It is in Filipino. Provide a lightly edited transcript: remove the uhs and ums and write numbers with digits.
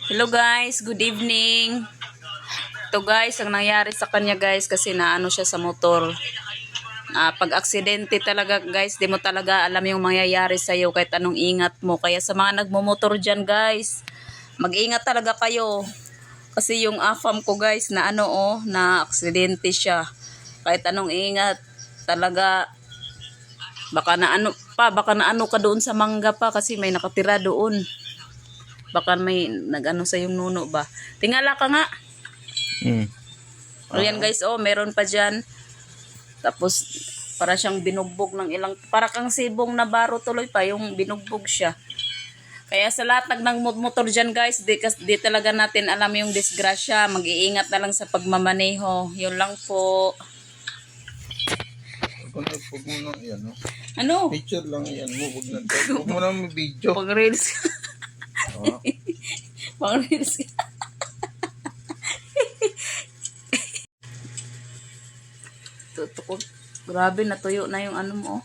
Hello guys, good evening. Ito guys, ang nangyari sa kanya guys kasi naano siya sa motor. Pag aksidente talaga guys, di mo talaga alam yung mangyayari sa iyo kahit anong ingat mo. Kaya sa mga nagmumotor dyan guys, mag-ingat talaga kayo. Kasi yung afam ko guys na na aksidente siya. Kahit anong ingat talaga, baka na ano ka doon sa mangga pa kasi may nakatira doon. Baka may nag-ano sa yung nuno ba. Tingala ka nga. Ayan guys, meron pa dyan. Tapos, para siyang binugbog ng ilang, para kang sibong na baro tuloy pa, yung binugbog siya. Kaya sa lahat ng motor dyan guys, di talaga natin alam yung disgrasya. Mag-iingat na lang sa pagmamaneho. Yun lang po. Huwag mo nang yan, no? Ano? Picture lang yan mo. Huwag mo nang video. Pang-reels. Pang-reels. Tutukod. Grabe, natuyo na yung ano mo.